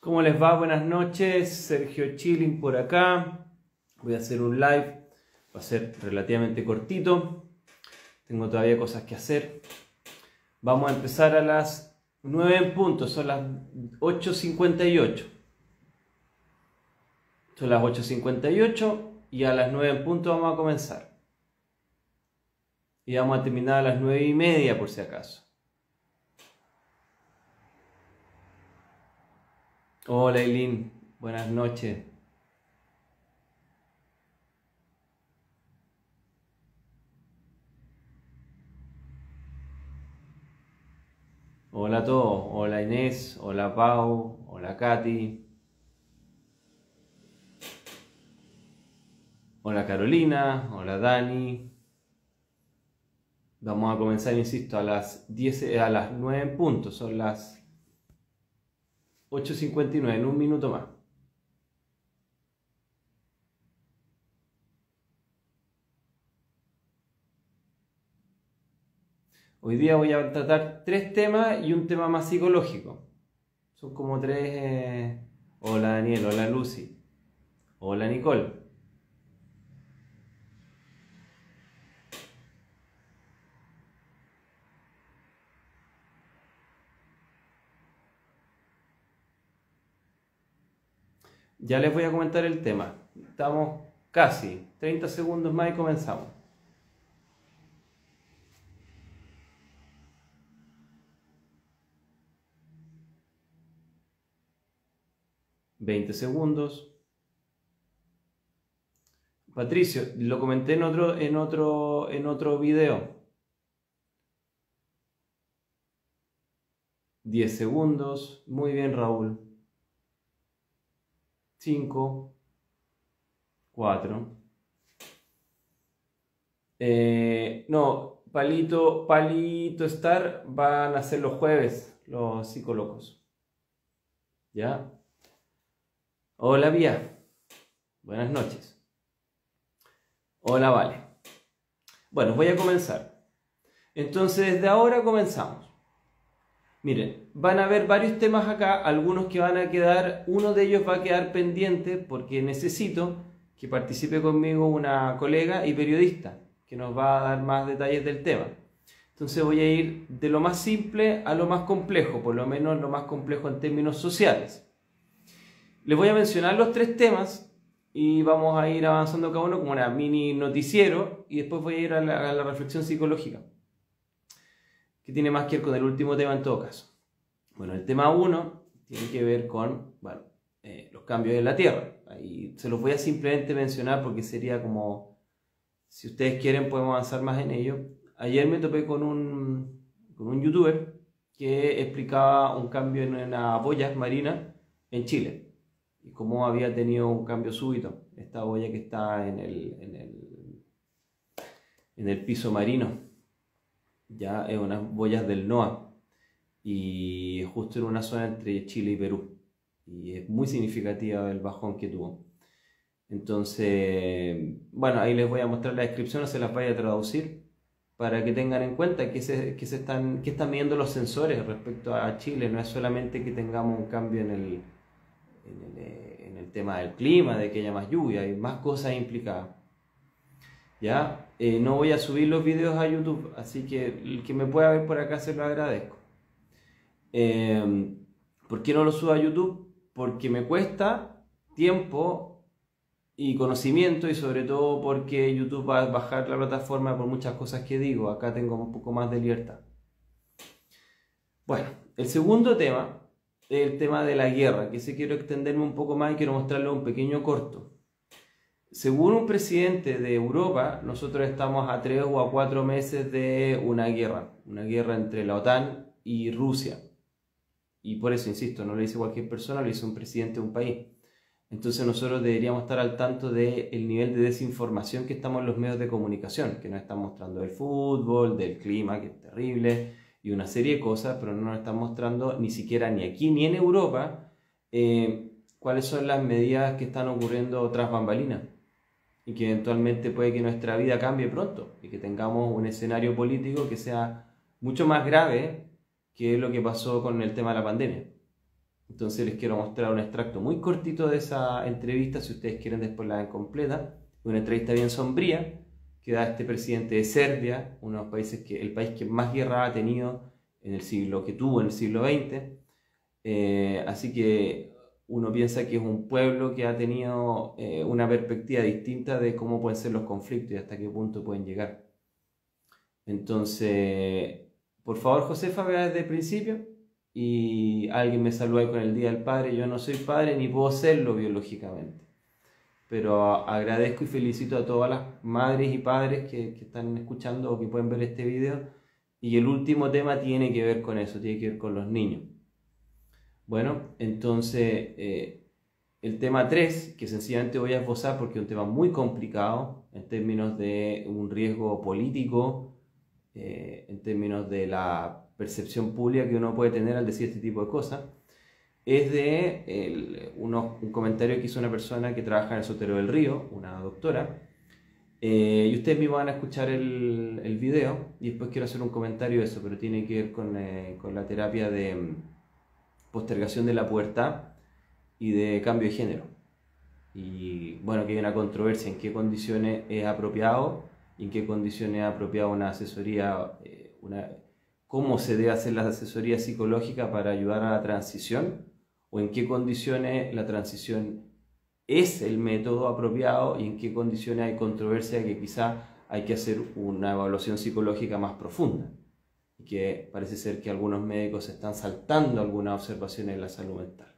¿Cómo les va? Buenas noches, Sergio Chilling por acá. Voy a hacer un live, va a ser relativamente cortito. Tengo todavía cosas que hacer. Vamos a empezar a las 9 en punto, son las 8:58. Son las 8:58 y a las 9 en punto vamos a comenzar. Y vamos a terminar a las 9:30 por si acaso. Hola Eileen, buenas noches. Hola a todos, hola Inés, hola Pau, hola Katy, hola Carolina, hola Dani. Vamos a comenzar, insisto, a las 9 en punto, son las 8:59, en un minuto más. Hoy día voy a tratar 3 temas y un tema más psicológico. Son como 3... Hola Daniel, hola Lucy, hola Nicole. Ya les voy a comentar el tema. Estamos casi 30 segundos más y comenzamos. 20 segundos. Patricio, lo comenté en otro video. 10 segundos. Muy bien, Raúl. 5, 4. No, Palito Star van a ser los jueves, los psicólogos. ¿Ya? Hola, Vía. Buenas noches. Hola, Vale. Bueno, voy a comenzar. Entonces, desde ahora comenzamos. Miren, van a haber varios temas acá, algunos que van a quedar, uno de ellos va a quedar pendiente porque necesito que participe conmigo una colega y periodista que nos va a dar más detalles del tema. Entonces voy a ir de lo más simple a lo más complejo, por lo menos lo más complejo en términos sociales. Les voy a mencionar los 3 temas y vamos a ir avanzando cada uno como una mini noticiero y después voy a ir a la reflexión psicológica, que tiene más que ver con el último tema en todo caso. Bueno, el tema 1 tiene que ver con los cambios en la Tierra. Ahí se los voy a simplemente mencionar porque sería como, si ustedes quieren podemos avanzar más en ello. Ayer me topé con un youtuber que explicaba un cambio en una boya marina en Chile y cómo había tenido un cambio súbito esta boya que está en el piso marino. Ya es unas boyas del NOAA y justo en una zona entre Chile y Perú, y es muy significativa el bajón que tuvo. Entonces, bueno, ahí les voy a mostrar la descripción, no se las vaya a traducir para que tengan en cuenta que están midiendo los sensores respecto a Chile. No es solamente que tengamos un cambio en el tema del clima, de que haya más lluvia, hay más cosas implicadas. ¿Ya? No voy a subir los videos a YouTube, así que el que me pueda ver por acá se lo agradezco. ¿Por qué no lo subo a YouTube? Porque me cuesta tiempo y conocimiento, y sobre todo porque YouTube va a bajar la plataforma por muchas cosas que digo. Acá tengo un poco más de libertad. Bueno, el segundo tema es el tema de la guerra, que sí quiero extenderme un poco más y quiero mostrarle un pequeño corto. Según un presidente de Europa, nosotros estamos a 3 o a 4 meses de una guerra entre la OTAN y Rusia. Y por eso, insisto, no lo dice cualquier persona, lo dice un presidente de un país. Entonces nosotros deberíamos estar al tanto del nivel de desinformación que estamos en los medios de comunicación, que nos están mostrando del fútbol, del clima, que es terrible, y una serie de cosas, pero no nos están mostrando ni siquiera ni aquí ni en Europa cuáles son las medidas que están ocurriendo tras bambalinas, y que eventualmente puede que nuestra vida cambie pronto y que tengamos un escenario político que sea mucho más grave que lo que pasó con el tema de la pandemia. Entonces les quiero mostrar un extracto muy cortito de esa entrevista, si ustedes quieren después la ven completa. Una entrevista bien sombría que da este presidente de Serbia, uno de los países el país que más guerra ha tenido que tuvo en el siglo XX. Así que uno piensa que es un pueblo que ha tenido una perspectiva distinta de cómo pueden ser los conflictos y hasta qué punto pueden llegar. Entonces, por favor, Josefa, vea desde el principio. Y alguien me saluda con el Día del Padre. Yo no soy padre ni puedo serlo biológicamente, pero agradezco y felicito a todas las madres y padres que están escuchando o que pueden ver este video. Y el último tema tiene que ver con eso, tiene que ver con los niños. Bueno, entonces el tema 3, que sencillamente voy a esbozar porque es un tema muy complicado en términos de un riesgo político, en términos de la percepción pública que uno puede tener al decir este tipo de cosas, es de un comentario que hizo una persona que trabaja en el Sotero del Río, una doctora, y ustedes mismos van a escuchar el video y después quiero hacer un comentario de eso, pero tiene que ver con la terapia de postergación de la pubertad y de cambio de género. Y bueno, que hay una controversia en qué condiciones es apropiado y en qué condiciones es apropiada una asesoría, cómo se debe hacer la asesoría psicológica para ayudar a la transición, o en qué condiciones la transición es el método apropiado y en qué condiciones hay controversia que quizá hay que hacer una evaluación psicológica más profunda. Y que parece ser que algunos médicos están saltando algunas observaciones en la salud mental.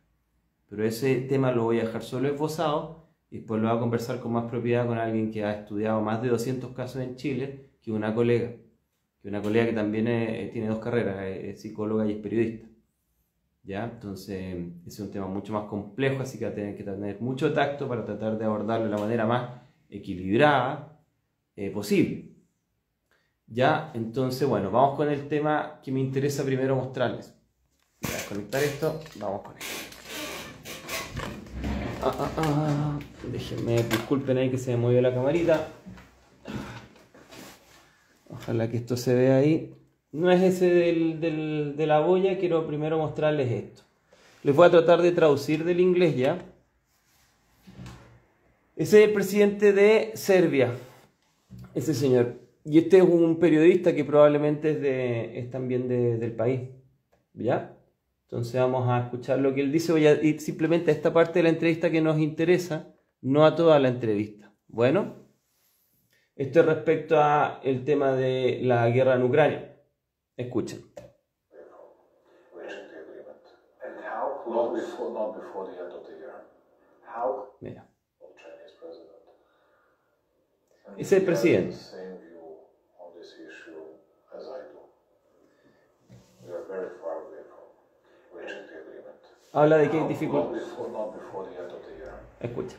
Pero ese tema lo voy a dejar solo esbozado y después lo voy a conversar con más propiedad con alguien que ha estudiado más de 200 casos en Chile, que una colega que también tiene 2 carreras, es psicóloga y es periodista. ¿Ya? Entonces es un tema mucho más complejo, así que va a tener que tener mucho tacto para tratar de abordarlo de la manera más equilibrada posible. ¿Ya? Entonces, bueno, vamos con el tema que me interesa primero mostrarles. Voy a desconectar esto, vamos con esto. Déjenme, disculpen ahí que se me movió la camarita. Ojalá que esto se vea ahí. No es ese de la boya, quiero primero mostrarles esto. Les voy a tratar de traducir del inglés ya. Ese es el presidente de Serbia, ese señor. Y este es un periodista que probablemente es también del país. ¿Ya? Entonces vamos a escuchar lo que él dice. Voy a ir simplemente a esta parte de la entrevista que nos interesa, no a toda la entrevista. Bueno, esto es respecto al tema de la guerra en Ucrania. Escuchen. Mira. Es el presidente. Habla de que hay dificultad. Escucha.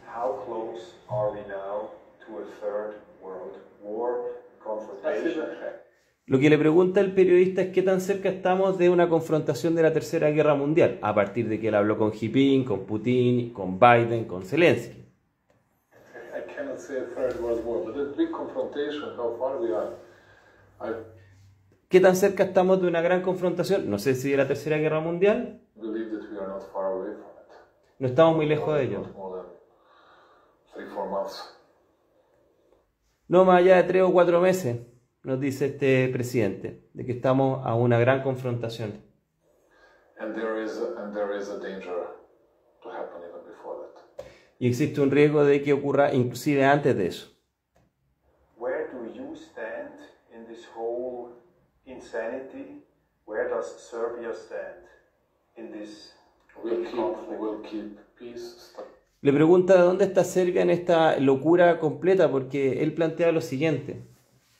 Lo que le pregunta el periodista es qué tan cerca estamos de una confrontación de la Tercera Guerra Mundial, a partir de que él habló con Jinping, con Putin, con Biden, con Zelensky. ¿Qué tan cerca estamos de una gran confrontación? No sé si de la Tercera Guerra Mundial. No estamos muy lejos de ello. No más allá de 3 o 4 meses, nos dice este presidente, de que estamos a una gran confrontación. Y existe un riesgo de que ocurra inclusive antes de eso. Where do you stand in this whole insanity? Where does Serbia stand in this conflict? Le pregunta de dónde está Serbia en esta locura completa, porque él plantea lo siguiente.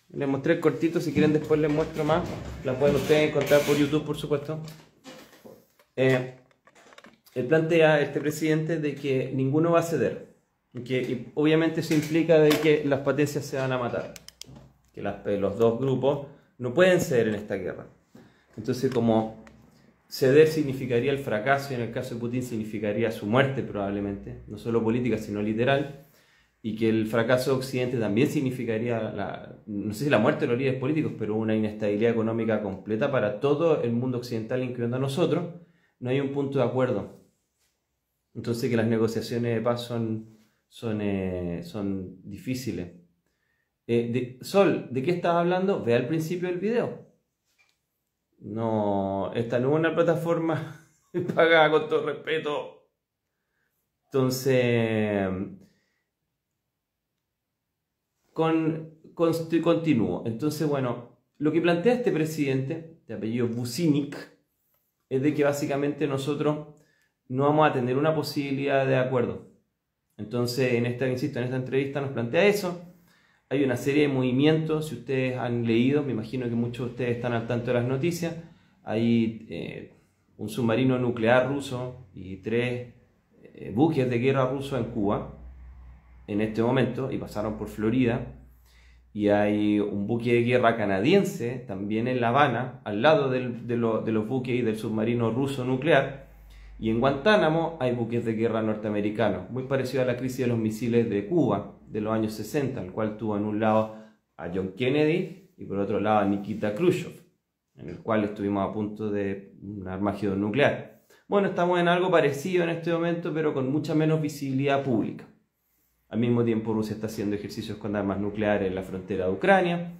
Les mostré el cortito, si quieren después les muestro más. La pueden ustedes encontrar por YouTube, por supuesto. Él plantea, este presidente, de que ninguno va a ceder. Y obviamente eso implica de que las potencias se van a matar. Que los dos grupos no pueden ceder en esta guerra. Entonces, como ceder significaría el fracaso, y en el caso de Putin significaría su muerte probablemente, no solo política, sino literal, y que el fracaso de Occidente también significaría, no sé si la muerte de los líderes políticos, pero una inestabilidad económica completa para todo el mundo occidental, incluyendo a nosotros. no hay un punto de acuerdo. Entonces que las negociaciones de paz son difíciles. Sol, ¿de qué estás hablando? Ve al principio del video. No, esta no es una plataforma pagada, con todo respeto. Entonces, continúo. Entonces, bueno, lo que plantea este presidente, de apellido Vucinic, es de que básicamente nosotros no vamos a tener una posibilidad de acuerdo. Entonces, insisto, en esta entrevista nos plantea eso. Hay una serie de movimientos, si ustedes han leído, me imagino que muchos de ustedes están al tanto de las noticias. Hay un submarino nuclear ruso y 3 buques de guerra rusos en Cuba en este momento, y pasaron por Florida. Y hay un buque de guerra canadiense también en La Habana, al lado de los buques y del submarino ruso nuclear. Y en Guantánamo hay buques de guerra norteamericanos, muy parecido a la crisis de los misiles de Cuba de los años 60, el cual tuvo en un lado a John Kennedy y por otro lado a Nikita Khrushchev, en el cual estuvimos a punto de un armagedón nuclear. Bueno, estamos en algo parecido en este momento, pero con mucha menos visibilidad pública. Al mismo tiempo, Rusia está haciendo ejercicios con armas nucleares en la frontera de Ucrania.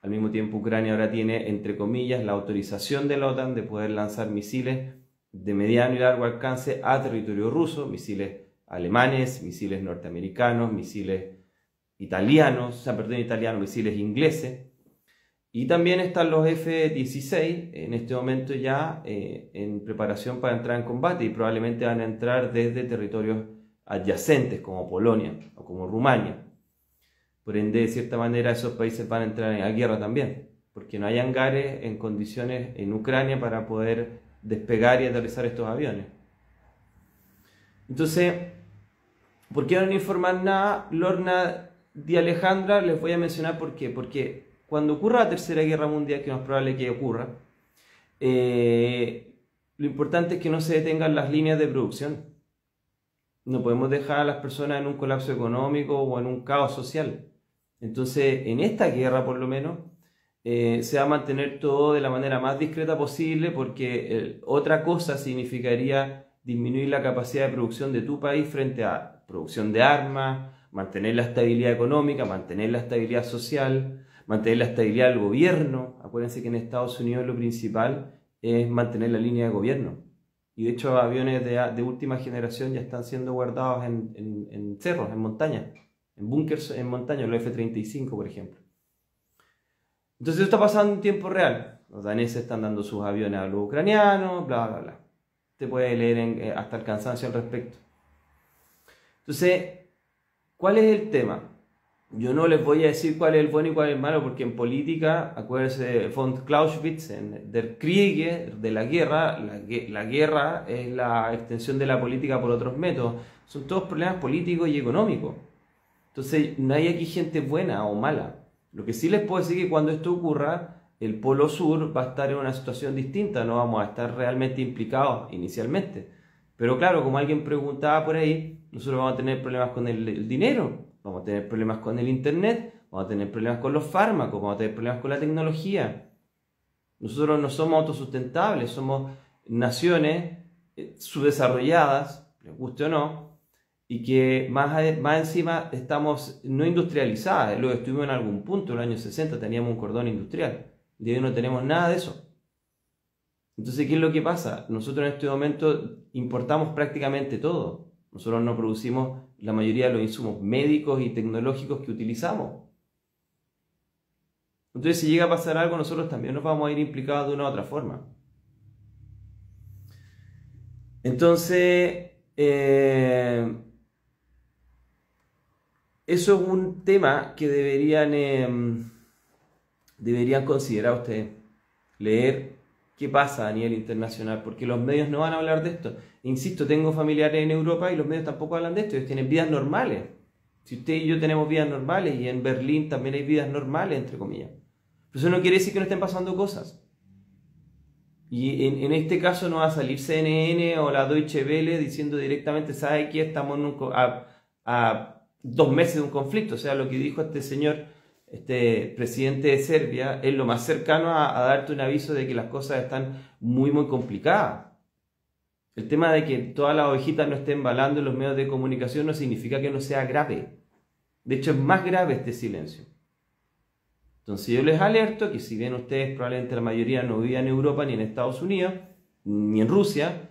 Al mismo tiempo, Ucrania ahora tiene, entre comillas, la autorización de la OTAN de poder lanzar misiles de mediano y largo alcance a territorio ruso, misiles alemanes, misiles norteamericanos, misiles misiles ingleses. Y también están los F-16 en este momento ya en preparación para entrar en combate, y probablemente van a entrar desde territorios adyacentes como Polonia o como Rumania. Por ende, de cierta manera, esos países van a entrar en la guerra también, porque no hay hangares en condiciones en Ucrania para poder despegar y aterrizar estos aviones. Entonces, ¿por qué no informan nada? Lorna Di Alejandra, les voy a mencionar por qué. Porque cuando ocurra la Tercera Guerra Mundial, que es más probable que ocurra, lo importante es que no se detengan las líneas de producción. No podemos dejar a las personas en un colapso económico o en un caos social. Entonces, en esta guerra, por lo menos, se va a mantener todo de la manera más discreta posible, porque otra cosa significaría disminuir la capacidad de producción de tu país frente a producción de armas, mantener la estabilidad económica, mantener la estabilidad social, mantener la estabilidad del gobierno. Acuérdense que en Estados Unidos lo principal es mantener la línea de gobierno. Y de hecho aviones de última generación ya están siendo guardados en cerros, en montañas, en búnkers en montaña, los F-35 por ejemplo. Entonces esto está pasando en tiempo real. Los daneses están dando sus aviones a los ucranianos, bla, bla, bla. Usted puede leer hasta el cansancio al respecto. Entonces, ¿cuál es el tema? Yo no les voy a decir cuál es el bueno y cuál es el malo, porque en política, acuérdense de von Clausewitz, en Der Krieg, de la guerra, la guerra es la extensión de la política por otros métodos. Son todos problemas políticos y económicos. Entonces, no hay aquí gente buena o mala. Lo que sí les puedo decir es que cuando esto ocurra, el Polo Sur va a estar en una situación distinta, no vamos a estar realmente implicados inicialmente. Pero claro, como alguien preguntaba por ahí, nosotros vamos a tener problemas con el dinero, vamos a tener problemas con el internet, vamos a tener problemas con los fármacos, vamos a tener problemas con la tecnología. Nosotros no somos autosustentables, somos naciones subdesarrolladas, les guste o no, y que más encima estamos no industrializadas. Lo estuvimos en algún punto, en los años 60 teníamos un cordón industrial, de hoy no tenemos nada de eso. Entonces, ¿qué es lo que pasa? Nosotros en este momento importamos prácticamente todo. Nosotros no producimos la mayoría de los insumos médicos y tecnológicos que utilizamos. Entonces, si llega a pasar algo, nosotros también nos vamos a ir implicados de una u otra forma. Entonces, eso es un tema que deberían considerar ustedes. Leer qué pasa a nivel internacional, porque los medios no van a hablar de esto. Insisto, tengo familiares en Europa y los medios tampoco hablan de esto. Ellos tienen vidas normales. Si usted y yo tenemos vidas normales, y en Berlín también hay vidas normales, entre comillas. Pero eso no quiere decir que no estén pasando cosas. Y en este caso no va a salir CNN o la Deutsche Welle diciendo directamente, ¿sabe qué? Estamos a 2 meses de un conflicto. O sea, lo que dijo este señor, este presidente de Serbia, es lo más cercano a darte un aviso de que las cosas están muy, muy complicadas. El tema de que todas las ovejitas no estén balando en los medios de comunicación no significa que no sea grave. De hecho, es más grave este silencio. Entonces yo les alerto que si bien ustedes probablemente la mayoría no vivan en Europa, ni en Estados Unidos, ni en Rusia,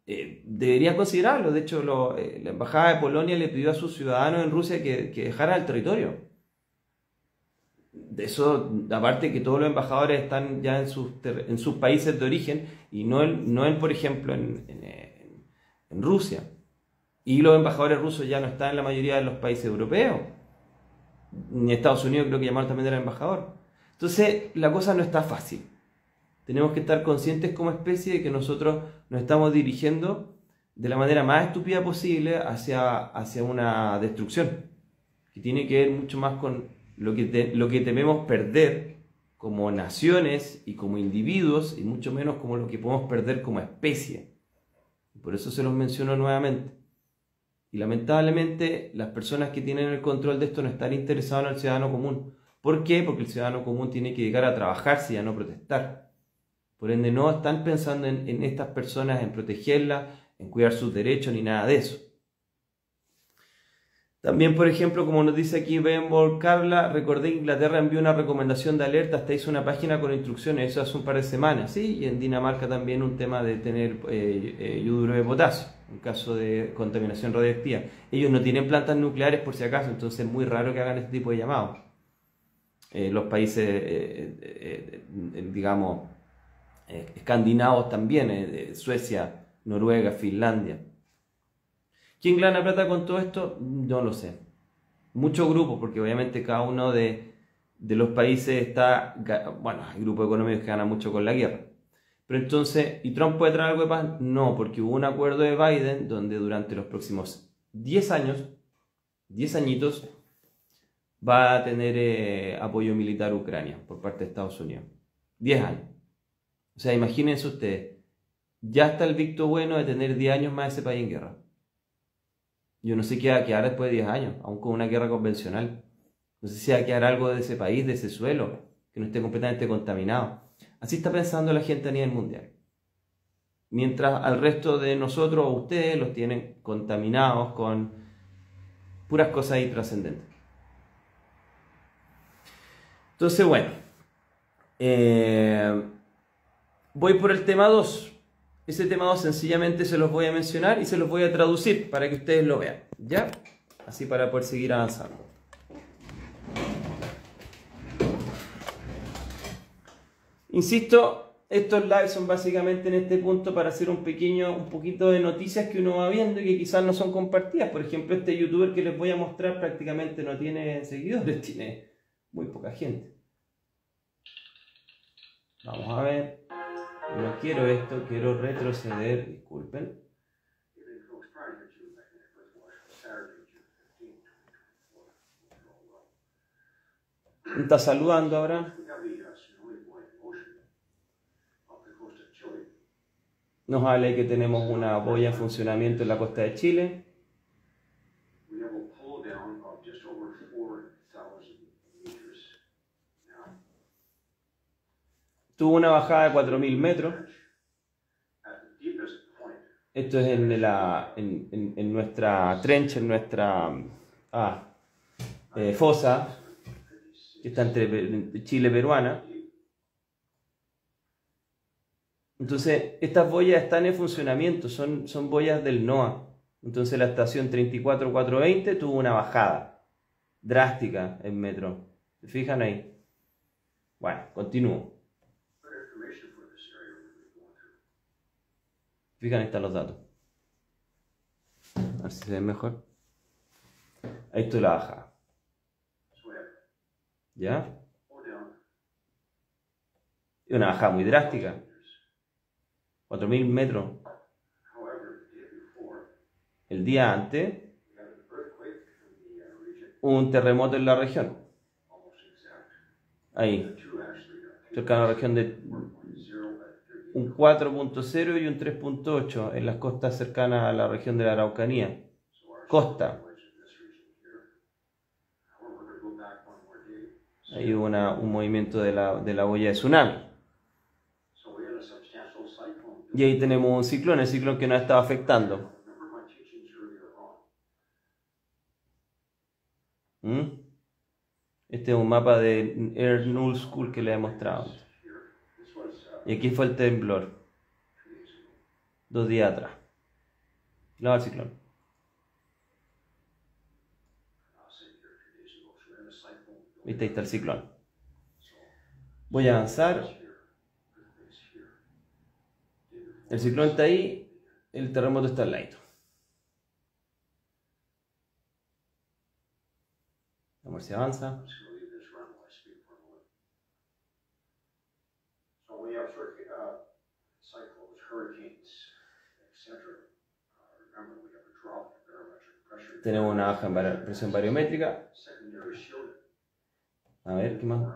deberían considerarlo. De hecho, la Embajada de Polonia le pidió a sus ciudadanos en Rusia que dejaran el territorio. De eso, aparte que todos los embajadores están ya en sus países de origen y no por ejemplo, en Rusia. Y los embajadores rusos ya no están en la mayoría de los países europeos. Ni Estados Unidos creo que llamaron también al embajador. Entonces, la cosa no está fácil. Tenemos que estar conscientes como especie de que nosotros nos estamos dirigiendo de la manera más estúpida posible hacia una destrucción, que tiene que ver mucho más con lo que tememos perder como naciones y como individuos, y mucho menos como lo que podemos perder como especie. Por eso se los menciono nuevamente. Y lamentablemente las personas que tienen el control de esto no están interesados en el ciudadano común. ¿Por qué? Porque el ciudadano común tiene que llegar a trabajarse y a no protestar. Por ende no están pensando en estas personas, en protegerlas, en cuidar sus derechos ni nada de eso. También, por ejemplo, como nos dice aquí Benbol Carla, recordé que Inglaterra envió una recomendación de alerta, hasta hizo una página con instrucciones, eso hace un par de semanas, ¿sí? Y en Dinamarca también un tema de tener yoduro de potasio, en caso de contaminación radioactiva. Ellos no tienen plantas nucleares por si acaso, entonces es muy raro que hagan este tipo de llamados. Los países, digamos, escandinavos también, Suecia, Noruega, Finlandia. ¿Quién gana plata con todo esto? No lo sé. Muchos grupos, porque obviamente cada uno de los países está... Bueno, hay grupos económicos que ganan mucho con la guerra. Pero entonces, ¿y Trump puede traer algo de paz? No, porque hubo un acuerdo de Biden donde durante los próximos 10 años, 10 añitos, va a tener apoyo militar a Ucrania por parte de Estados Unidos. 10 años. O sea, imagínense ustedes, ya está el visto bueno de tener 10 años más ese país en guerra. Yo no sé qué va a quedar después de 10 años, aún con una guerra convencional. No sé si va a quedar algo de ese país, de ese suelo, que no esté completamente contaminado. Así está pensando la gente a nivel mundial. Mientras al resto de nosotros, ustedes, los tienen contaminados con puras cosas ahí trascendentes. Entonces, bueno, voy por el tema 2. Ese tema 2 sencillamente se los voy a mencionar y se los voy a traducir para que ustedes lo vean, ¿ya? Así para poder seguir avanzando. Insisto, estos lives son básicamente en este punto para hacer un poquito de noticias que uno va viendo y que quizás no son compartidas. Por ejemplo, este youtuber que les voy a mostrar prácticamente no tiene seguidores, tiene muy poca gente. Vamos a ver. No quiero esto, quiero retroceder, disculpen. ¿Me está saludando ahora? Nos habla que tenemos una boya en funcionamiento en la costa de Chile. Tuvo una bajada de 4.000 metros. Esto es en nuestra trench, en nuestra fosa, que está entre Chile y Peruana. Entonces, estas boyas están en funcionamiento, son boyas del NOAA. Entonces, la estación 34420 tuvo una bajada drástica en metro. ¿Se fijan ahí? Bueno, continúo. Fijan, ahí están los datos. A ver si se ven mejor. Ahí está la bajada. ¿Ya? Y una bajada muy drástica. 4.000 metros. El día antes, hubo un terremoto en la región. Ahí. Cerca de la región de un 4.0 y un 3.8 en las costas cercanas a la región de la Araucanía. Costa. Ahí hubo un movimiento de la boya de tsunami. Y ahí tenemos un ciclón, el ciclón que nos estaba afectando. Este es un mapa de Air Null School que le he mostrado. Y aquí fue el temblor. 2 días atrás. No, el ciclón. ¿Viste? Ahí está el ciclón. Voy a avanzar. El ciclón está ahí. El terremoto está al lado. Vamos a ver si avanza. Tenemos una baja en presión bariométrica. A ver, ¿qué más?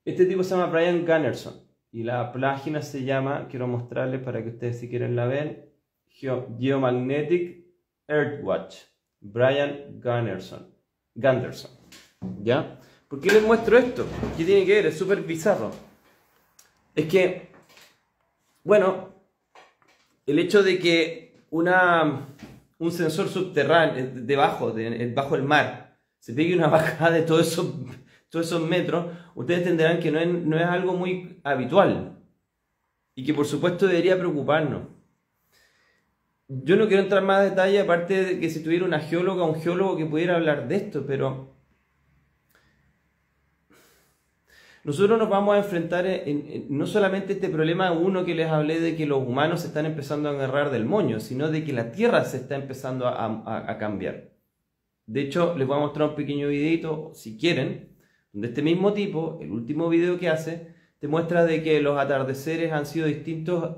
Este tipo se llama Brian Gunnarsson. Y la página se llama, quiero mostrarles para que ustedes si quieren la ven, Geomagnetic Earthwatch. Brian Gunnarsson. ¿Ya? ¿Por qué les muestro esto? ¿Qué tiene que ver? Es súper bizarro. Es que, bueno, el hecho de que un sensor subterráneo, bajo el mar, se pegue una bajada de todos esos metros, ustedes entenderán que no es algo muy habitual. Y que por supuesto debería preocuparnos. Yo no quiero entrar más en detalle, aparte de que si tuviera una geóloga o un geólogo que pudiera hablar de esto, pero nosotros nos vamos a enfrentar no solamente este problema uno que les hablé de que los humanos se están empezando a agarrar del moño, sino de que la Tierra se está empezando a cambiar. De hecho, les voy a mostrar un pequeño videito, si quieren, donde este mismo tipo, el último video que hace, te muestra de que los atardeceres han sido distintos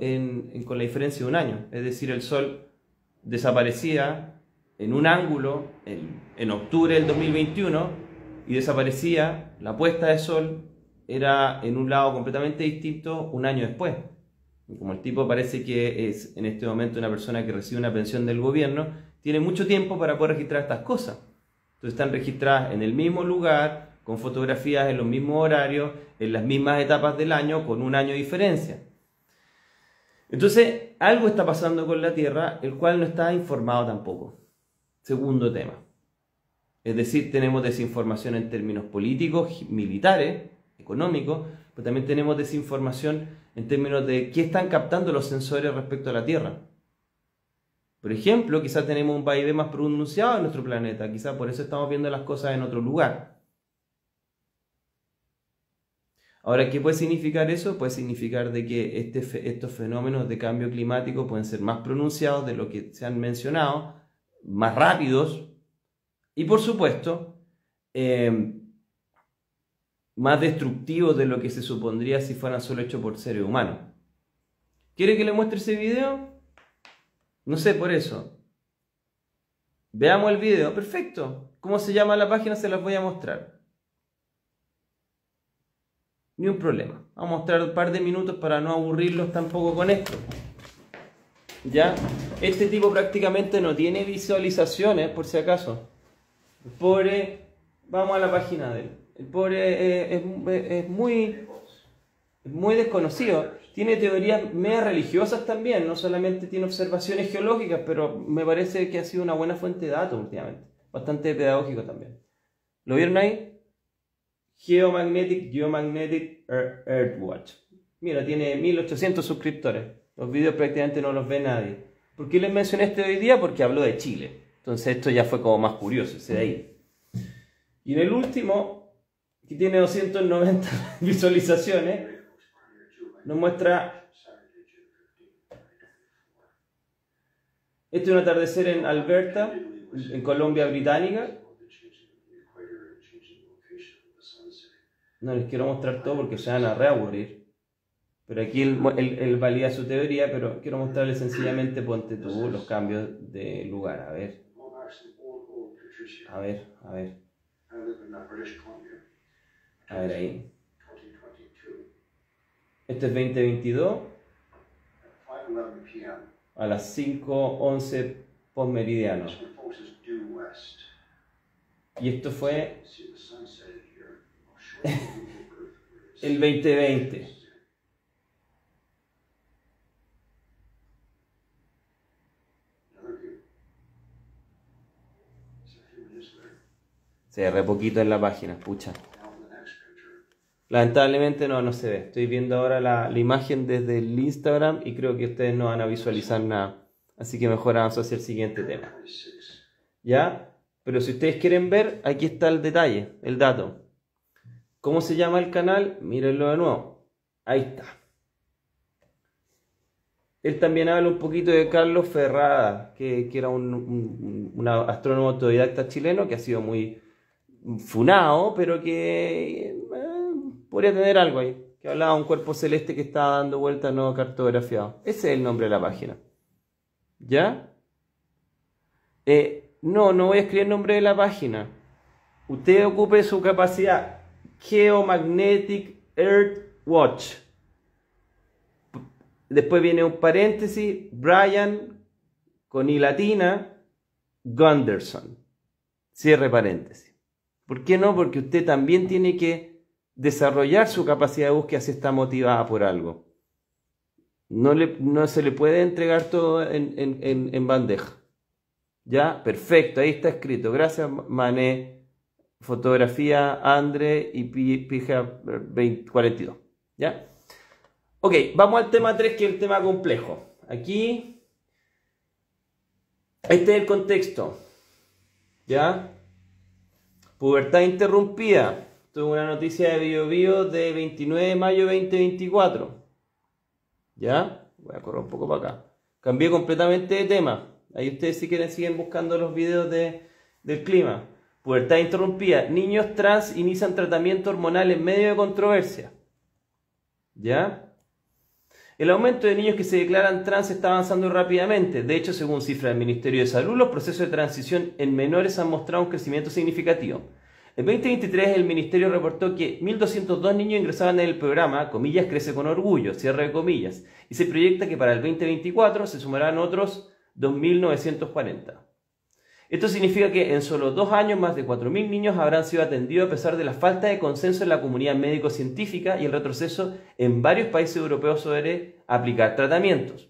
con la diferencia de un año. Es decir, el sol desaparecía en un ángulo en octubre del 2021 y desaparecía, la puesta de sol era en un lado completamente distinto un año después. Y como el tipo parece que es en este momento una persona que recibe una pensión del gobierno, tiene mucho tiempo para poder registrar estas cosas. Entonces están registradas en el mismo lugar, con fotografías en los mismos horarios, en las mismas etapas del año, con un año de diferencia. Entonces, algo está pasando con la Tierra, el cual no está informado tampoco. Segundo tema. Es decir, tenemos desinformación en términos políticos, militares, económicos, pero también tenemos desinformación en términos de qué están captando los sensores respecto a la Tierra. Por ejemplo, quizás tenemos un vaivén más pronunciado en nuestro planeta, quizás por eso estamos viendo las cosas en otro lugar. Ahora, ¿qué puede significar eso? Puede significar de que estos fenómenos de cambio climático pueden ser más pronunciados de lo que se han mencionado, más rápidos y, por supuesto, más destructivos de lo que se supondría si fueran solo hechos por seres humanos. ¿Quiere que le muestre ese video? No sé, por eso. Veamos el video. Perfecto. ¿Cómo se llama la página? Se las voy a mostrar. Ni un problema. Vamos a mostrar un par de minutos para no aburrirlos tampoco con esto. ¿Ya? Este tipo prácticamente no tiene visualizaciones, por si acaso. El pobre... Vamos a la página de él. El pobre es muy desconocido. Tiene teorías medio religiosas también. No solamente tiene observaciones geológicas, pero me parece que ha sido una buena fuente de datos últimamente. Bastante pedagógico también. ¿Lo vieron ahí? Geomagnetic Earthwatch. Mira, tiene 1800 suscriptores. Los videos prácticamente no los ve nadie. ¿Por qué les mencioné este hoy día? Porque habló de Chile. Entonces esto ya fue como más curioso, ese de ahí. Y en el último, que tiene 290 visualizaciones, nos muestra... Este es un atardecer en Alberta, en Colombia Británica. No les quiero mostrar todo porque se van a reaburrir. Pero aquí él valida su teoría, pero quiero mostrarles sencillamente, ponte tú, los cambios de lugar. A ver. A ver. A ver ahí. Este es 2022. A las 5:11 postmeridiano. Y esto fue el 2020. Se ve re poquito en la página, pucha. Lamentablemente no se ve. Estoy viendo ahora la imagen desde el Instagram y creo que ustedes no van a visualizar nada. Así que mejor avanzo hacia el siguiente tema. ¿Ya? Pero si ustedes quieren ver, aquí está el detalle, el dato. ¿Cómo se llama el canal? Mírenlo de nuevo. Ahí está. Él también habla un poquito de Carlos Ferrada, que era un astrónomo autodidacta chileno que ha sido muy funado, pero que podría tener algo ahí. Que hablaba de un cuerpo celeste que estaba dando vueltas no cartografiado. Ese es el nombre de la página. ¿Ya? No voy a escribir el nombre de la página. Usted ocupe su capacidad. Geomagnetic Earth Watch. Después viene un paréntesis. Brian, con I latina, Gunderson. Cierre paréntesis. ¿Por qué no? Porque usted también tiene que desarrollar su capacidad de búsqueda si está motivada por algo. No se le puede entregar todo en bandeja. ¿Ya? Perfecto, ahí está escrito. Gracias, Mané. Fotografía, André y Pija 42. ¿Ya? Ok, vamos al tema 3, que es el tema complejo. Aquí, este es el contexto. ¿Ya? Pubertad interrumpida. Esto es una noticia de BioBio de 29 de mayo 2024. ¿Ya? Voy a correr un poco para acá. Cambié completamente de tema. Ahí ustedes si quieren siguen buscando los videos del clima. Pubertad interrumpida. Niños trans inician tratamiento hormonal en medio de controversia. ¿Ya? El aumento de niños que se declaran trans está avanzando rápidamente. De hecho, según cifras del Ministerio de Salud, los procesos de transición en menores han mostrado un crecimiento significativo. En 2023, el Ministerio reportó que 1.202 niños ingresaban en el programa, comillas, crece con orgullo, cierre de comillas, y se proyecta que para el 2024 se sumarán otros 2.940. Esto significa que en solo 2 años más de 4.000 niños habrán sido atendidos a pesar de la falta de consenso en la comunidad médico-científica y el retroceso en varios países europeos sobre aplicar tratamientos.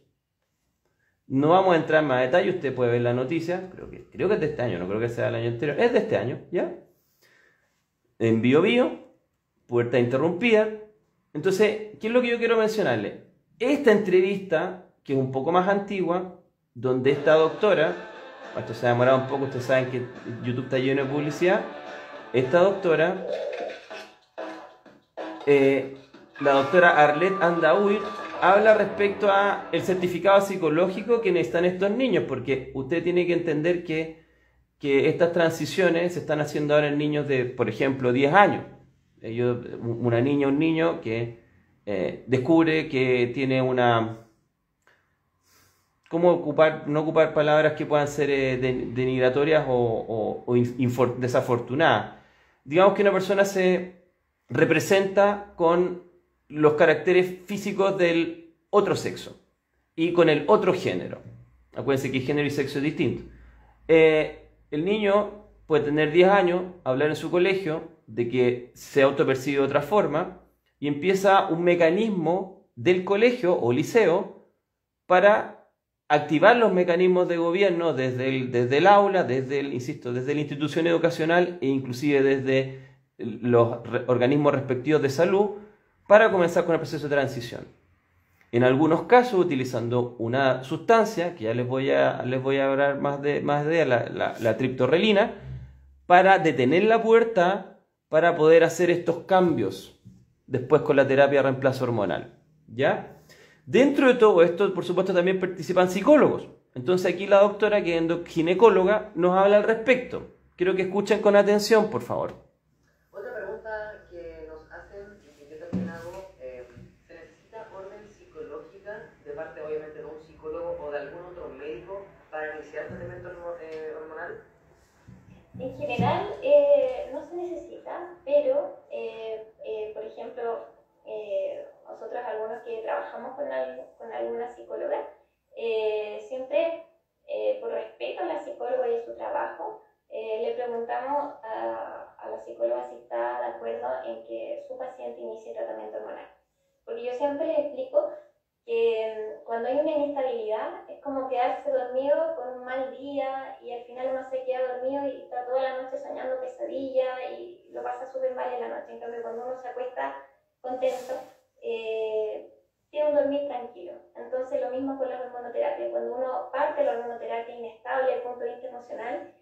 No vamos a entrar en más detalle, usted puede ver la noticia, creo que es de este año, no creo que sea del año anterior, es de este año, ¿ya? En BioBio, pubertad interrumpida. Entonces, ¿qué es lo que yo quiero mencionarle? Esta entrevista, que es un poco más antigua, donde esta doctora, esto se ha demorado un poco, ustedes saben que YouTube está lleno de publicidad, esta doctora, la doctora Arlette Andauir, habla respecto a el certificado psicológico que necesitan estos niños, porque usted tiene que entender que estas transiciones se están haciendo ahora en niños de, por ejemplo, 10 años. Una niña o un niño que descubre que tiene una... ¿Cómo no ocupar palabras que puedan ser denigratorias o desafortunadas? Digamos que una persona se representa con los caracteres físicos del otro sexo y con el otro género. Acuérdense que género y sexo es distinto. El niño puede tener 10 años, hablar en su colegio de que se autopercibe de otra forma y empieza un mecanismo del colegio o liceo para activar los mecanismos de gobierno desde el aula, desde la institución educacional e inclusive desde los organismos respectivos de salud para comenzar con el proceso de transición. En algunos casos utilizando una sustancia, que ya les voy a hablar más de la triptorelina, para detener la pubertad, para poder hacer estos cambios después con la terapia de reemplazo hormonal. ¿Ya? Dentro de todo esto, por supuesto, también participan psicólogos. Entonces aquí la doctora, que es ginecóloga, nos habla al respecto. Quiero que escuchen con atención, por favor. Otra pregunta que nos hacen y que yo también hago, ¿se necesita orden psicológica de parte, obviamente, de un psicólogo o de algún otro médico para iniciar tratamiento hormonal? En general no se necesita, pero por ejemplo, nosotros algunos que trabajamos con alguna psicóloga, siempre por respeto a la psicóloga y a su trabajo, le preguntamos a la psicóloga si está de acuerdo en que su paciente inicie tratamiento hormonal. Porque yo siempre le explico que cuando hay una inestabilidad, es como quedarse dormido con un mal día y al final uno se queda dormido y está toda la noche soñando pesadillas y lo pasa súper mal en la noche. En cambio, cuando uno se acuesta contento, tiene un dormir tranquilo. Entonces, lo mismo con la hormonoterapia. Cuando uno parte la hormonoterapia inestable desde el punto de vista emocional,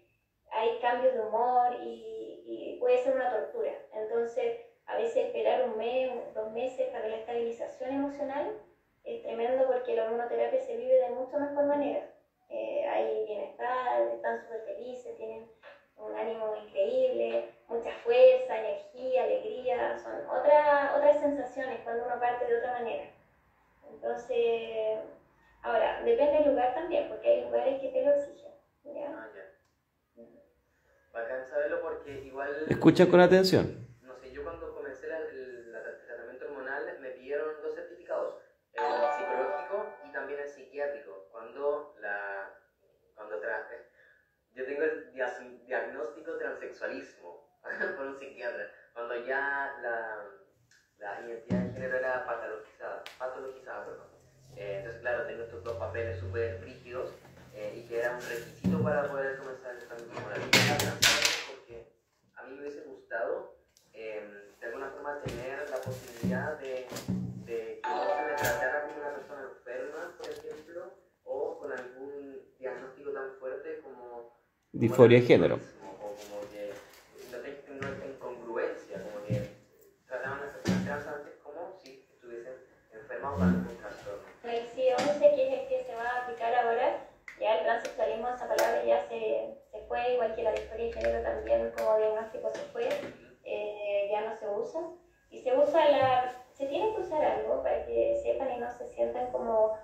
hay cambios de humor y puede ser una tortura. Entonces, a veces esperar un mes, 2 meses para la estabilización emocional es tremendo porque la hormonoterapia se vive de mucho mejor manera. Hay bienestar, están súper felices, tienen un ánimo increíble, mucha fuerza, energía, alegría, son otras sensaciones cuando uno parte de otra manera. Entonces, ahora, depende del lugar también, porque hay lugares que te lo exigen. ¿Ya? Ah, ya. Bacán saberlo porque igual... Escucha con atención. No sé, yo cuando comencé el tratamiento hormonal me pidieron 2 certificados, el psicológico y también el psiquiátrico. Yo tengo el diagnóstico transexualismo por un psiquiatra, cuando ya la identidad de género era patologizada, perdón. Entonces, claro, tengo estos 2 papeles súper rígidos y que era un requisito para poder comenzar el tratamiento hormonal. Porque a mí me hubiese gustado de alguna forma tener la posibilidad de que no se me tratara como una persona enferma, por ejemplo, o con algún diagnóstico tan fuerte como Disforia de género. o como que no es incongruencia, como que trataban a las personas trans antes como si estuviesen enfermas o con algún trastorno. El CIE-11, que es el que se va a aplicar ahora, ya el transexualismo, esa palabra ya se fue, igual que la disforia de género también como diagnóstico se fue, ya no se usa. Y se tiene que usar algo para que sepan y no se sientan como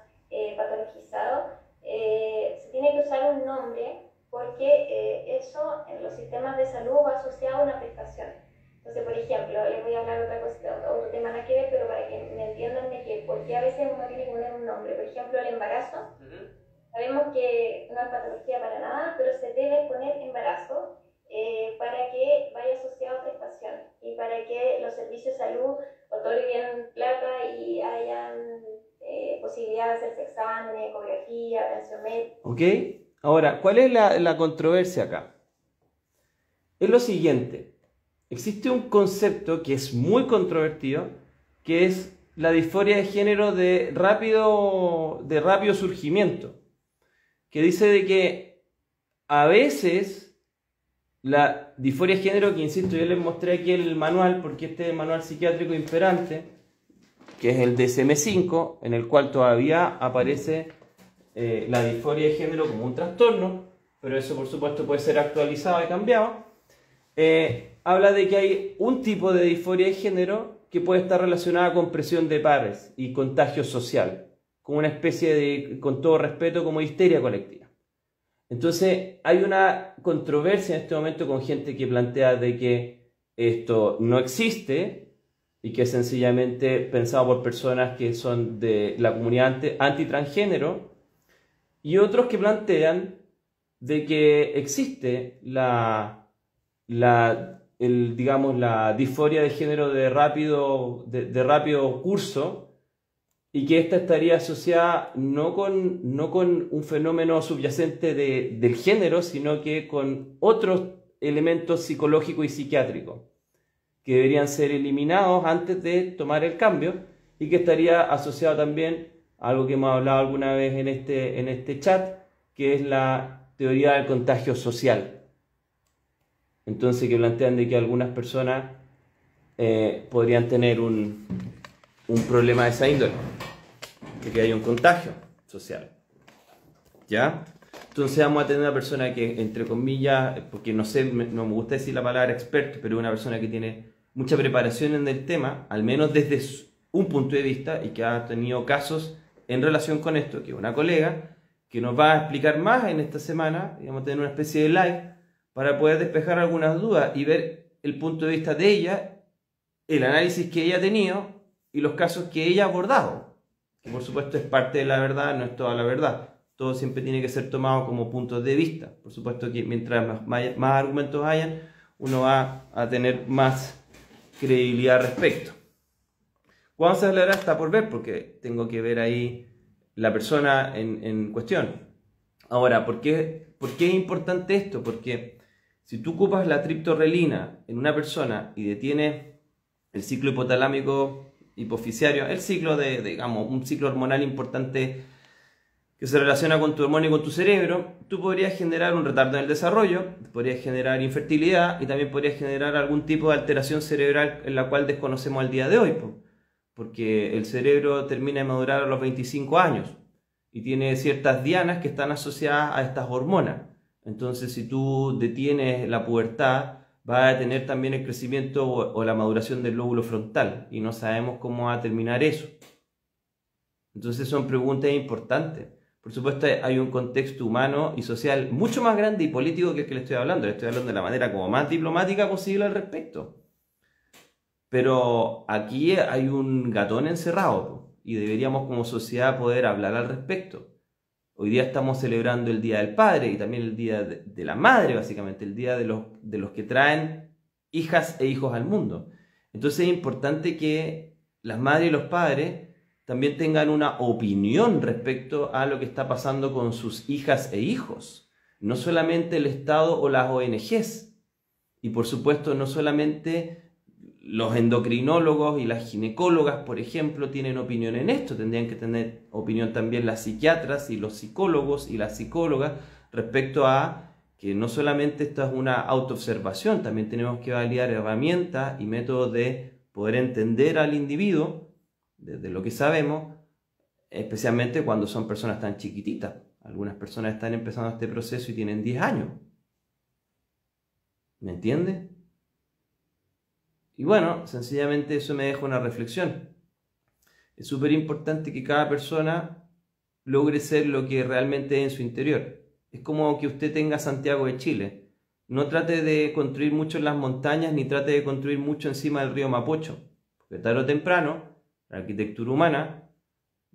patologizados. Se tiene que usar un nombre porque eso en los sistemas de salud va asociado a una prestación. Entonces, por ejemplo, les voy a hablar otra cosita, otro tema nada que ver, pero para que me entiendan de que por qué a veces uno tiene que poner un nombre. Por ejemplo, el embarazo. Sabemos que no es patología para nada, pero se debe poner embarazo para que vaya asociado a prestación y para que los servicios de salud otorguen plata y hayan posibilidad de hacerse exámenes, ecografía, atención médica. ¿Ok? Ahora, ¿cuál es la controversia acá? Es lo siguiente. Existe un concepto que es muy controvertido, que es la disforia de género de rápido surgimiento, que dice de que a veces la disforia de género, que insisto, yo les mostré aquí el manual, porque este es el manual psiquiátrico imperante, que es el DSM-5, en el cual todavía aparece la disforia de género como un trastorno, pero eso por supuesto puede ser actualizado y cambiado. Habla de que hay un tipo de disforia de género que puede estar relacionada con presión de pares y contagio social, como una especie de, con todo respeto, como histeria colectiva. Entonces hay una controversia en este momento con gente que plantea de que esto no existe y que es sencillamente pensado por personas que son de la comunidad antitransgénero, y otros que plantean de que existe la disforia de género de rápido curso, y que esta estaría asociada no con un fenómeno subyacente del género, sino que con otros elementos psicológicos y psiquiátricos que deberían ser eliminados antes de tomar el cambio, y que estaría asociado también a algo que hemos hablado alguna vez en este chat, que es la teoría del contagio social. Entonces, que plantean de que algunas personas podrían tener un problema de esa índole, de que hay un contagio social. ¿Ya? Entonces vamos a tener una persona que, entre comillas, porque no me gusta decir la palabra experto, pero una persona que tiene mucha preparación en el tema, al menos desde un punto de vista, y que ha tenido casos en relación con esto, que es una colega, que nos va a explicar más en esta semana, y vamos a tener una especie de live, para poder despejar algunas dudas y ver el punto de vista de ella, el análisis que ella ha tenido y los casos que ella ha abordado, que por supuesto es parte de la verdad, no es toda la verdad. Todo siempre tiene que ser tomado como puntos de vista. Por supuesto que mientras más argumentos hayan, uno va a tener más credibilidad al respecto. ¿Cuándo se hablará? Está por ver, porque tengo que ver ahí la persona en cuestión. Ahora, ¿por qué es importante esto? Porque si tú ocupas la triptorelina en una persona y detienes el ciclo hipotalámico hipofisiario, el ciclo digamos, un ciclo hormonal importante que se relaciona con tu hormona y con tu cerebro, tú podrías generar un retardo en el desarrollo, podrías generar infertilidad y también podrías generar algún tipo de alteración cerebral en la cual desconocemos al día de hoy, porque el cerebro termina de madurar a los 25 años y tiene ciertas dianas que están asociadas a estas hormonas. Entonces, si tú detienes la pubertad, va a tener también el crecimiento o la maduración del lóbulo frontal y no sabemos cómo va a terminar eso. Entonces son preguntas importantes. Por supuesto, hay un contexto humano y social mucho más grande y político que el que le estoy hablando. Le estoy hablando de la manera como más diplomática posible al respecto. Pero aquí hay un gatón encerrado y deberíamos como sociedad poder hablar al respecto. Hoy día estamos celebrando el Día del Padre y también el Día de la Madre, básicamente, el Día de los que traen hijas e hijos al mundo. Entonces es importante que las madres y los padres también tengan una opinión respecto a lo que está pasando con sus hijas e hijos. No solamente el Estado o las ONGs. Y por supuesto no solamente los endocrinólogos y las ginecólogas, por ejemplo, tienen opinión en esto. Tendrían que tener opinión también las psiquiatras y los psicólogos y las psicólogas respecto a que no solamente esto es una autoobservación, también tenemos que validar herramientas y métodos de poder entender al individuo desde lo que sabemos, especialmente cuando son personas tan chiquititas. Algunas personas están empezando este proceso y tienen 10 años. ¿Me entiendes? Y bueno, sencillamente eso me deja una reflexión. Es súper importante que cada persona logre ser lo que realmente es en su interior. Es como que usted tenga Santiago de Chile. No trate de construir mucho en las montañas ni trate de construir mucho encima del río Mapocho. Porque tarde o temprano, la arquitectura humana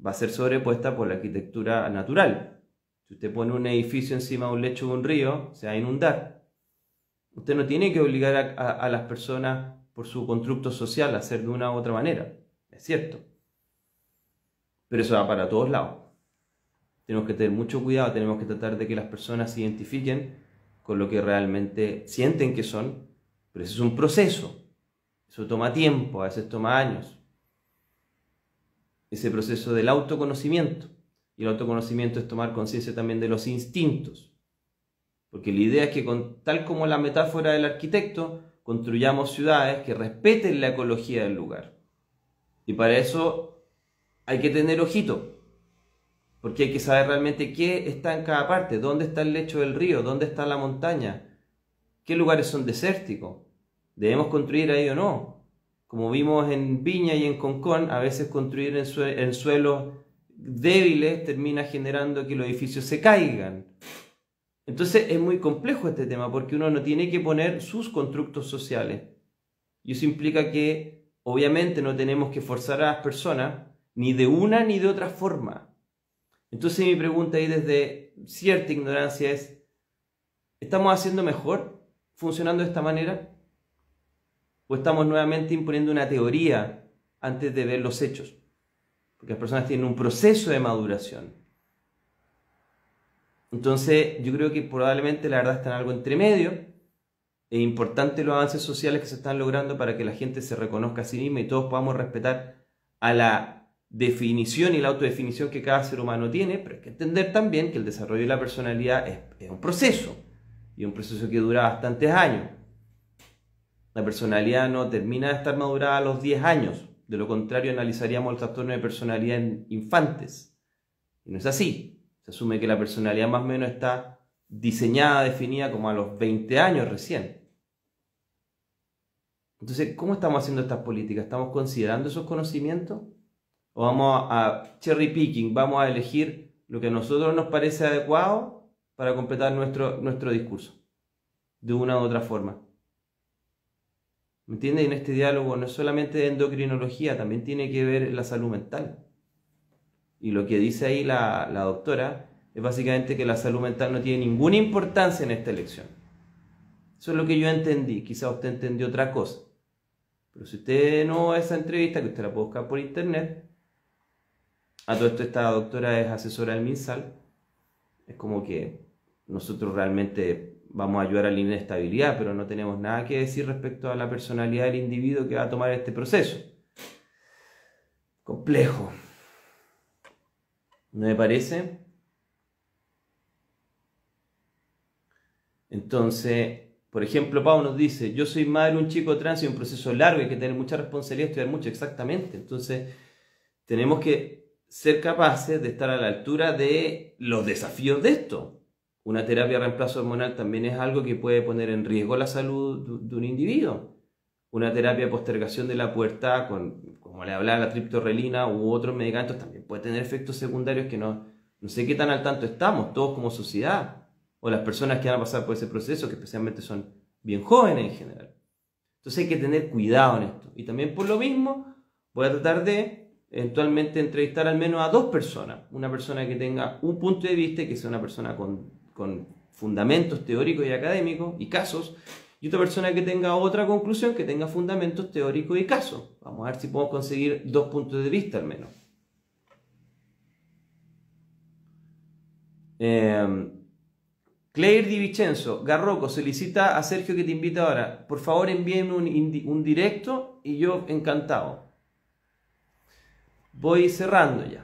va a ser sobrepuesta por la arquitectura natural. Si usted pone un edificio encima de un lecho de un río, se va a inundar. Usted no tiene que obligar a las personas por su constructo social a hacer de una u otra manera. Es cierto. Pero eso va para todos lados. Tenemos que tener mucho cuidado, tenemos que tratar de que las personas se identifiquen con lo que realmente sienten que son, pero eso es un proceso. Eso toma tiempo, a veces toma años. Ese proceso del autoconocimiento. Y el autoconocimiento es tomar conciencia también de los instintos. Porque la idea es que, tal como la metáfora del arquitecto, construyamos ciudades que respeten la ecología del lugar. Y para eso hay que tener ojito. Porque hay que saber realmente qué está en cada parte. ¿Dónde está el lecho del río? ¿Dónde está la montaña? ¿Qué lugares son desérticos? ¿Debemos construir ahí o no? Como vimos en Viña y en Concón, a veces construir en suelos débiles termina generando que los edificios se caigan. Entonces es muy complejo este tema porque uno no tiene que poner sus constructos sociales. Y eso implica que obviamente no tenemos que forzar a las personas ni de una ni de otra forma. Entonces mi pregunta ahí desde cierta ignorancia es, ¿estamos haciendo mejor funcionando de esta manera? ¿O estamos nuevamente imponiendo una teoría antes de ver los hechos? Porque las personas tienen un proceso de maduración. Entonces yo creo que probablemente la verdad está en algo entre medio. Es importante los avances sociales que se están logrando para que la gente se reconozca a sí misma y todos podamos respetar a la definición y la autodefinición que cada ser humano tiene, pero hay que entender también que el desarrollo de la personalidad es un proceso, y un proceso que dura bastantes años. La personalidad no termina de estar madurada a los 10 años, de lo contrario analizaríamos el trastorno de personalidad en infantes, y no es así. Se asume que la personalidad más o menos está diseñada, definida como a los 20 años recién. Entonces, ¿cómo estamos haciendo estas políticas? ¿Estamos considerando esos conocimientos? ¿O vamos a cherry picking? ¿Vamos a elegir lo que a nosotros nos parece adecuado para completar nuestro discurso? De una u otra forma. ¿Me entiendes? En este diálogo no es solamente de endocrinología, también tiene que ver la salud mental. Y lo que dice ahí la doctora es básicamente que la salud mental no tiene ninguna importancia en esta elección. Eso es lo que yo entendí. Quizá usted entendió otra cosa. Pero si usted no ve esa entrevista, que usted la puede buscar por internet, A todo esto, esta doctora es asesora del MinSal. Es como que nosotros realmente vamos a ayudar a la inestabilidad, pero no tenemos nada que decir respecto a la personalidad del individuo que va a tomar este proceso. Complejo. ¿No me parece? Entonces, por ejemplo, Pau nos dice, yo soy madre de un chico trans y un proceso largo, hay que tener mucha responsabilidad, estudiar mucho, exactamente. Entonces, tenemos que ser capaces de estar a la altura de los desafíos de esto. Una terapia de reemplazo hormonal también es algo que puede poner en riesgo la salud de un individuo. Una terapia de postergación de la pubertad, como le hablaba, la triptorelina u otros medicamentos, también puede tener efectos secundarios que no sé qué tan al tanto estamos, todos como sociedad. O las personas que van a pasar por ese proceso, que especialmente son bien jóvenes en general. Entonces hay que tener cuidado en esto. Y también por lo mismo voy a tratar de eventualmente entrevistar al menos a 2 personas. Una persona que tenga un punto de vista, que sea una persona con fundamentos teóricos y académicos y casos, y otra persona que tenga otra conclusión, que tenga fundamentos teóricos y casos. Vamos a ver si podemos conseguir 2 puntos de vista al menos. Claire Di Vicenzo, Garroco, solicita a Sergio que te invite ahora. Por favor, envíenme un directo y yo encantado. Voy cerrando ya.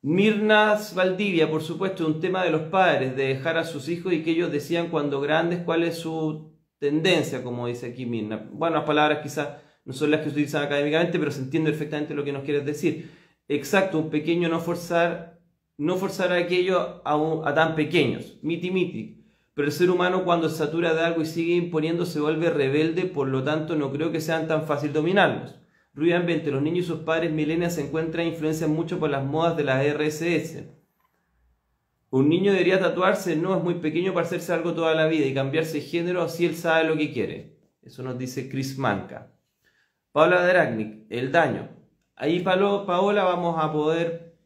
Mirnas Valdivia, por supuesto, un tema de los padres, de dejar a sus hijos y que ellos decían cuando grandes cuál es su tendencia, como dice aquí Mirna. Bueno, las palabras quizás no son las que se utilizan académicamente, pero se entiende perfectamente lo que nos quieres decir. Exacto, un pequeño no forzar a aquello a tan pequeños. Miti. Pero el ser humano cuando se satura de algo y sigue imponiendo se vuelve rebelde, por lo tanto no creo que sean tan fácil dominarlos. Rubén 20, los niños y sus padres millennials se encuentran influenciados mucho por las modas de las RSS. Un niño debería tatuarse, no, es muy pequeño para hacerse algo toda la vida y cambiarse de género así él sabe lo que quiere. Eso nos dice Chris Manca. Paola Dragnik, el daño. Ahí, Paola, vamos a poder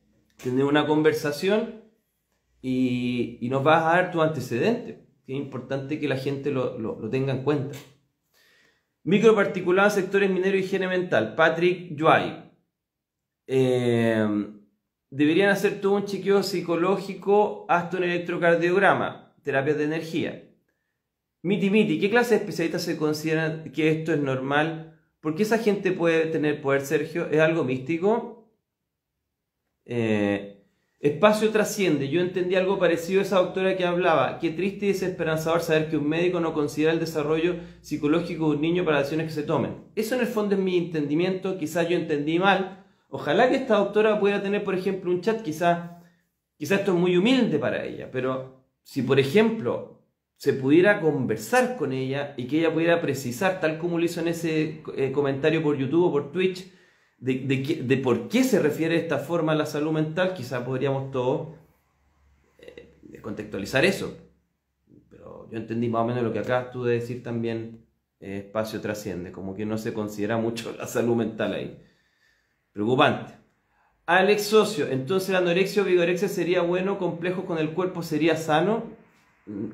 tener una conversación y nos vas a dar tu antecedente. Es importante que la gente lo tenga en cuenta. Microparticulado en sectores mineros y higiene mental. Patrick Yuay. Deberían hacer todo un chequeo psicológico hasta un electrocardiograma. Terapias de energía. Miti, ¿qué clase de especialistas se consideran que esto es normal? ¿Por qué esa gente puede tener poder, Sergio? ¿Es algo místico? Espacio trasciende. Yo entendí algo parecido a esa doctora que hablaba. Qué triste y desesperanzador saber que un médico no considera el desarrollo psicológico de un niño para las acciones que se tomen. Eso en el fondo es mi entendimiento. Quizás yo entendí mal. Ojalá que esta doctora pudiera tener, por ejemplo, un chat. Quizás esto es muy humilde para ella. Pero si, por ejemplo, se pudiera conversar con ella y que ella pudiera precisar, tal como lo hizo en ese comentario por YouTube o por Twitch, de por qué se refiere de esta forma a la salud mental, quizás podríamos todos contextualizar eso. Pero yo entendí más o menos lo que acabas tú de decir también, espacio trasciende, como que no se considera mucho la salud mental ahí. Preocupante. Alex Socio, entonces la anorexia o vigorexia sería bueno, complejo con el cuerpo sería sano.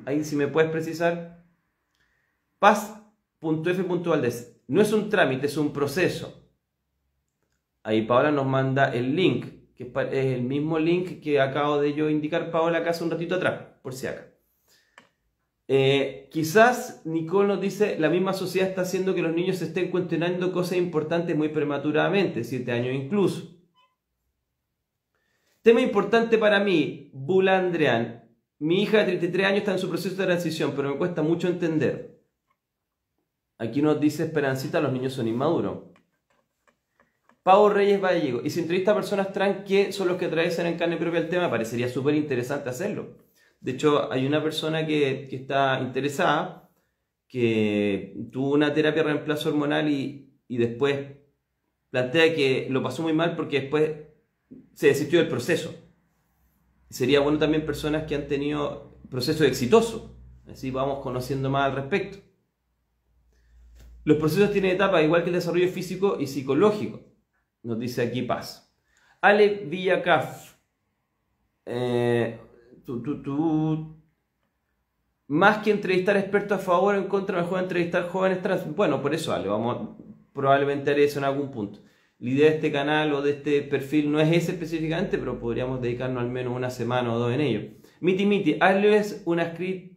Ahí si me puedes precisar. Paz.f.valdez. No es un trámite, es un proceso. Ahí Paola nos manda el link, que es el mismo link que acabo de yo indicar, Paola, acá hace un ratito atrás, por si acá. Quizás Nicole nos dice, la misma sociedad está haciendo que los niños se estén cuestionando cosas importantes muy prematuramente, 7 años incluso. Tema importante para mí, Bula Andrean. Mi hija de 33 años está en su proceso de transición, pero me cuesta mucho entender. Aquí nos dice Esperancita, los niños son inmaduros. Pau Reyes Vallejo. Y si entrevista a personas trans que son los que atraviesan en carne propia el tema, parecería súper interesante hacerlo. De hecho, hay una persona que está interesada, que tuvo una terapia de reemplazo hormonal y después plantea que lo pasó muy mal porque después se desistió del proceso. Sería bueno también personas que han tenido procesos exitosos. Así vamos conociendo más al respecto. Los procesos tienen etapas, igual que el desarrollo físico y psicológico. Nos dice aquí Paz. Ale Villacaf. más que entrevistar expertos a favor o en contra, mejor entrevistar jóvenes trans. Bueno, por eso, Ale, vamos probablemente haré eso en algún punto. La idea de este canal o de este perfil no es ese específicamente, pero podríamos dedicarnos al menos una semana o dos en ello. Miti, hazles una script.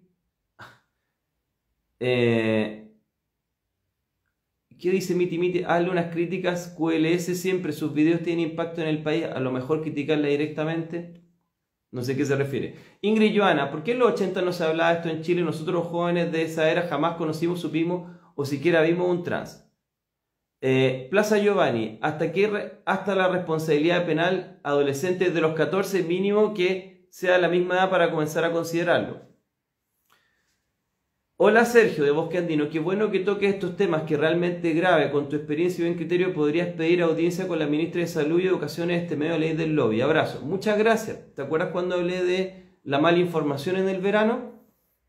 ¿Qué dice Miti? Hazle unas críticas. QLS siempre, sus videos tienen impacto en el país, a lo mejor criticarla directamente. No sé a qué se refiere. Ingrid Joana, ¿por qué en los 80 no se hablaba de esto en Chile? Nosotros los jóvenes de esa era jamás conocimos, supimos o siquiera vimos un trans. Plaza Giovanni, hasta la responsabilidad penal adolescentes de los 14 mínimo que sea la misma edad para comenzar a considerarlo. Hola Sergio de Bosque Andino, qué bueno que toques estos temas que realmente grave. Con tu experiencia y buen criterio podrías pedir audiencia con la ministra de Salud y Educación en este medio de ley del lobby. Abrazo. Muchas gracias. ¿Te acuerdas cuando hablé de la mala información en el verano?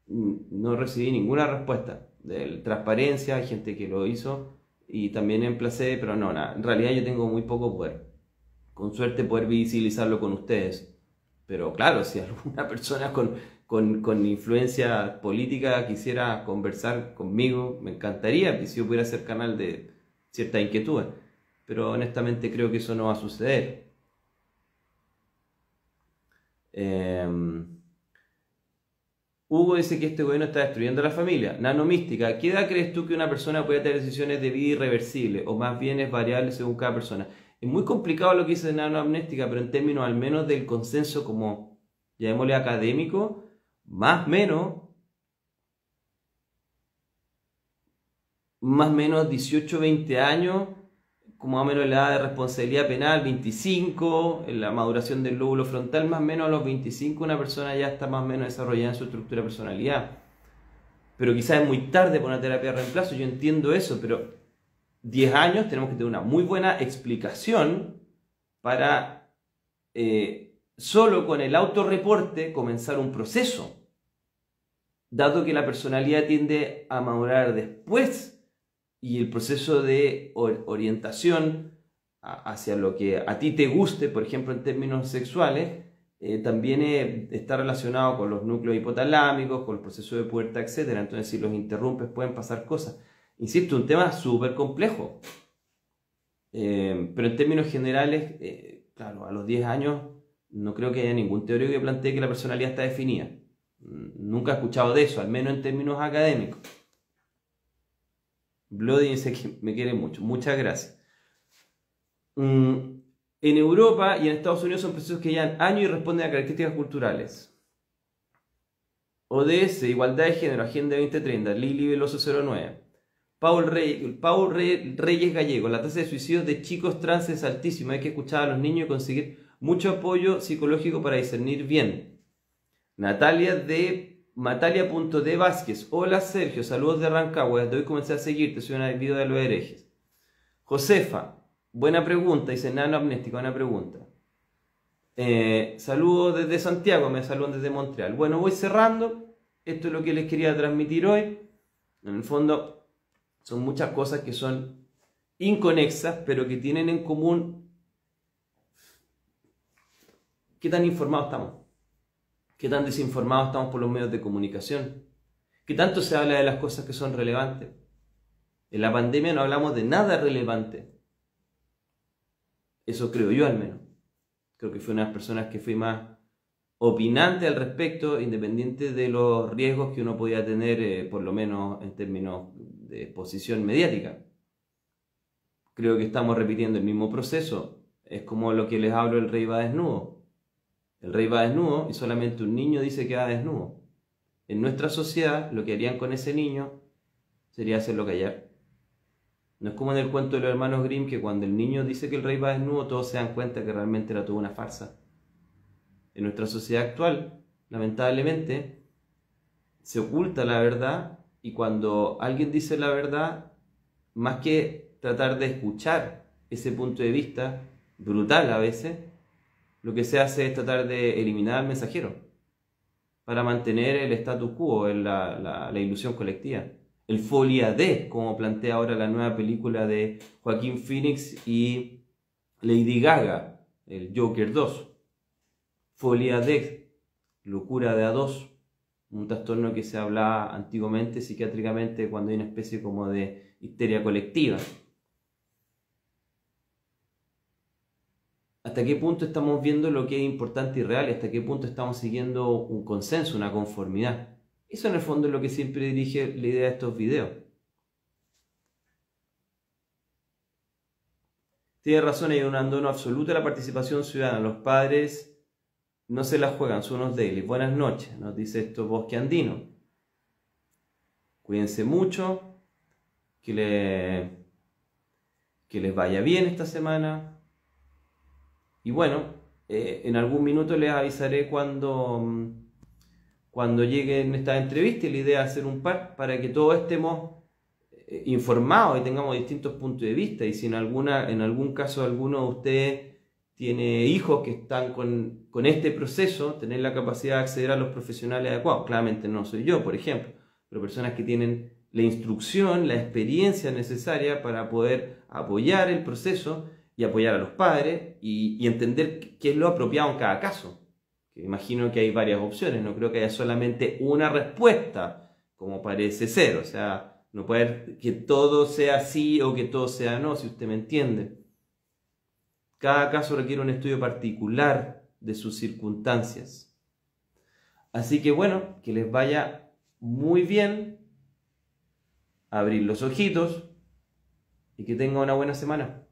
No recibí ninguna respuesta. De transparencia, hay gente que lo hizo y también emplacé, pero no, nada. En realidad yo tengo muy poco poder. Con suerte poder visibilizarlo con ustedes. Pero claro, si alguna persona con influencia política quisiera conversar conmigo, me encantaría que si yo pudiera ser canal de ciertas inquietudes, pero honestamente creo que eso no va a suceder. Hugo dice que este gobierno está destruyendo a la familia. Nanomística, ¿qué edad crees tú que una persona puede tener decisiones de vida irreversibles o más bien es variable según cada persona? Es muy complicado lo que dice Nanomística, pero en términos al menos del consenso como, llamémosle académico, más o menos 18, 20 años, como más o menos la edad de responsabilidad penal, 25, en la maduración del lóbulo frontal, más o menos a los 25 una persona ya está más o menos desarrollada en su estructura de personalidad. Pero quizás es muy tarde para una terapia de reemplazo, yo entiendo eso, pero 10 años tenemos que tener una muy buena explicación para solo con el autorreporte comenzar un proceso. Dado que la personalidad tiende a madurar después y el proceso de orientación hacia lo que a ti te guste, por ejemplo en términos sexuales, también está relacionado con los núcleos hipotalámicos, con el proceso de pubertad, etc. Entonces si los interrumpes pueden pasar cosas. Insisto, un tema súper complejo. Pero en términos generales, claro, a los 10 años no creo que haya ningún teórico que plantee que la personalidad está definida. Nunca he escuchado de eso, al menos en términos académicos. Bloody dice que me quiere mucho. Muchas gracias. En Europa y en Estados Unidos son procesos que llevan años y responden a características culturales. ODS, Igualdad de Género, Agenda 2030, Lili Veloso 09. Paul Reyes Gallego, la tasa de suicidios de chicos trans es altísima. Hay que escuchar a los niños y conseguir mucho apoyo psicológico para discernir bien. Natalia.d Vázquez, hola Sergio, saludos de Rancagua, desde hoy comencé a seguirte, soy una video de los herejes. Josefa, buena pregunta, dice Nano Amnéstico, buena pregunta. Saludos desde Santiago, me saludan desde Montreal. Bueno, voy cerrando, esto es lo que les quería transmitir hoy. En el fondo son muchas cosas que son inconexas, pero que tienen en común qué tan informados estamos. ¿Qué tan desinformados estamos por los medios de comunicación? ¿Qué tanto se habla de las cosas que son relevantes? En la pandemia no hablamos de nada relevante. Eso creo yo al menos. Creo que fui una de las personas que fui más opinante al respecto, independiente de los riesgos que uno podía tener, por lo menos en términos de exposición mediática. Creo que estamos repitiendo el mismo proceso. Es como lo que les hablo, el rey va desnudo. El rey va desnudo y solamente un niño dice que va desnudo. En nuestra sociedad, lo que harían con ese niño sería hacerlo callar. No es como en el cuento de los hermanos Grimm, que cuando el niño dice que el rey va desnudo, todos se dan cuenta que realmente era toda una farsa. En nuestra sociedad actual, lamentablemente, se oculta la verdad y cuando alguien dice la verdad, más que tratar de escuchar ese punto de vista, brutal a veces, lo que se hace es tratar de eliminar al mensajero para mantener el status quo, la ilusión colectiva. El folia de, como plantea ahora la nueva película de Joaquín Phoenix y Lady Gaga, el Joker 2. Folia de, locura de A2. un trastorno que se hablaba antiguamente psiquiátricamente cuando hay una especie como de histeria colectiva. ¿Hasta qué punto estamos viendo lo que es importante y real? ¿Y hasta qué punto estamos siguiendo un consenso, una conformidad? Eso en el fondo es lo que siempre dirige la idea de estos videos. Tiene razón, hay un abandono absoluto de la participación ciudadana. Los padres no se la juegan, son unos débiles. Buenas noches, nos dice esto Bosque Andino. Cuídense mucho, que les vaya bien esta semana. Y bueno, en algún minuto les avisaré cuando lleguen estas entrevistas. Y la idea es hacer un par para que todos estemos informados y tengamos distintos puntos de vista. Y si en algún caso alguno de ustedes tiene hijos que están con este proceso, tener la capacidad de acceder a los profesionales adecuados. Claramente no soy yo, por ejemplo, pero personas que tienen la instrucción, la experiencia necesaria para poder apoyar el proceso y apoyar a los padres y entender qué es lo apropiado en cada caso. Que imagino que hay varias opciones, no creo que haya solamente una respuesta, como parece ser. O sea, no puede haber que todo sea sí o que todo sea no, si usted me entiende. Cada caso requiere un estudio particular de sus circunstancias. Así que bueno, que les vaya muy bien, abrir los ojitos y que tengan una buena semana.